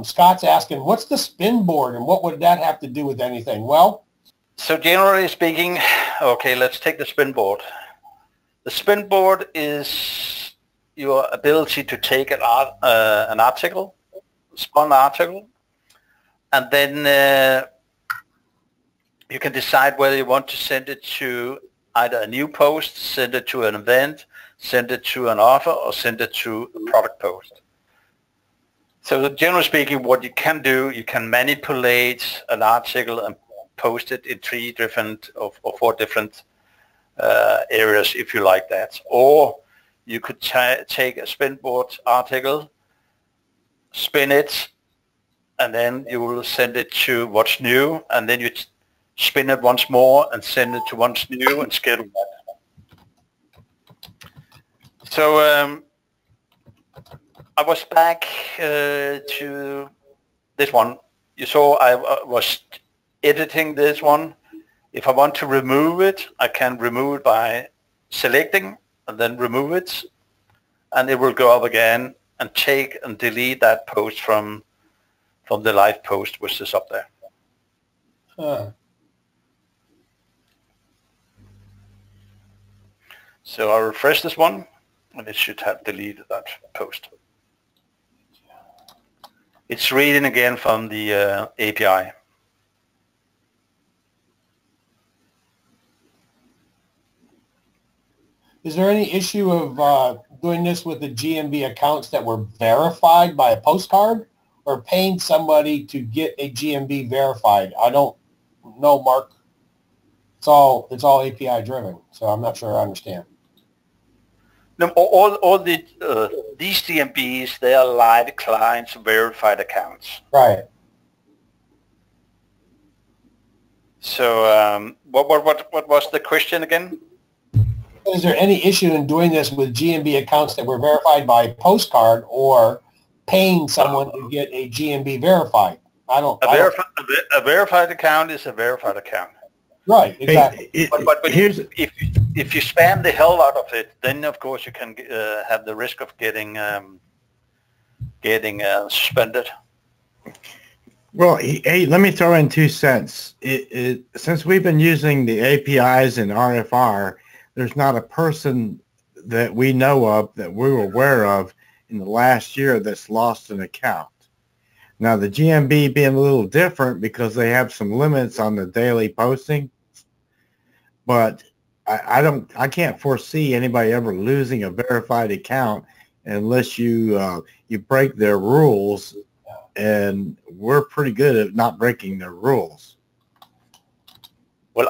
Scott's asking, what's the spin board and what would that have to do with anything? Well, so generally speaking, okay, let's take the spin board. The spin board is your ability to take an article, spun article, and then you can decide whether you want to send it to either a new post, send it to an event, send it to an offer, or send it to a product post. So generally speaking, what you can do, you can manipulate an article and post it in 3 different or 4 different areas if you like that. Or you could take a spin board article, spin it, and then you will send it to what's new, and then you spin it once more and send it to what's new and schedule that. So I was back to this one. You saw I was editing this one. If I want to remove it, I can remove it by selecting and then remove it, and it will go up again and take and delete that post from the live post which is up there. So I'll refresh this one, and it should have deleted that post. It's reading again from the API. Is there any issue of doing this with the GMB accounts that were verified by a postcard, or paying somebody to get a GMB verified? I don't know, Mark. It's all API driven, so I'm not sure I understand. No, all the these GMBs, they are live clients verified accounts. Right. So what was the question again? Is there any issue in doing this with GMB accounts that were verified by postcard, or paying someone to get a GMB verified? A verified account is a verified account. Right, exactly. But if you spam the hell out of it, then of course you can have the risk of getting suspended. Well, hey, let me throw in 2 cents. Since we've been using the APIs and RFR, there's not a person that we know of, that we're aware of in the last year, that's lost an account. Now, the GMB being a little different because they have some limits on the daily posting, but I can't foresee anybody ever losing a verified account unless you break their rules, and we're pretty good at not breaking their rules. Well,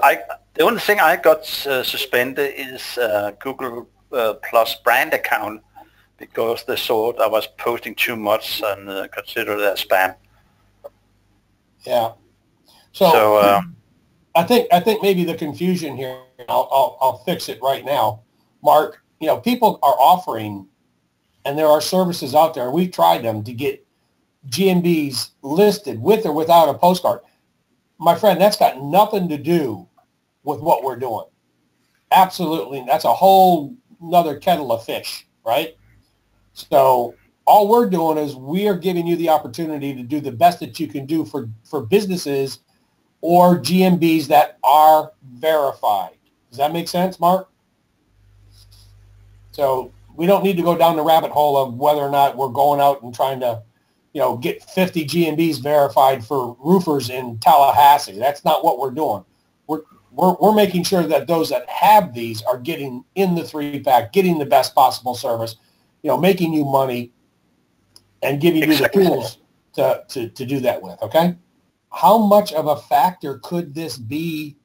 the only thing I got suspended is Google Plus brand account, because they thought I was posting too much and considered it as spam. Yeah. So I think maybe the confusion here, I'll fix it right now, Mark. You know, people are offering, and there are services out there, we've tried them, to get GMBs listed with or without a postcard. My friend, that's got nothing to do with what we're doing. Absolutely. That's a whole nother kettle of fish, right? So all we're doing is we are giving you the opportunity to do the best that you can do for businesses or GMBs that are verified. Does that make sense, Mark? So we don't need to go down the rabbit hole of whether or not we're going out and trying to, get 50 GMBs verified for roofers in Tallahassee. That's not what we're doing. We're making sure that those that have these are getting in the 3-pack, getting the best possible service, making you money, and giving you the tools to do that with, okay? How much of a factor could this be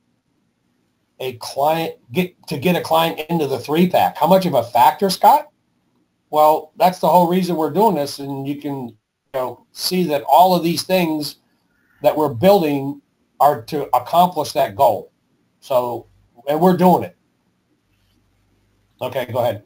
a client get a client into the 3-pack? How much of a factor, Scott? Well, that's the whole reason we're doing this, and you can see that all of these things that we're building are to accomplish that goal. So, and we're doing it. Okay, go ahead.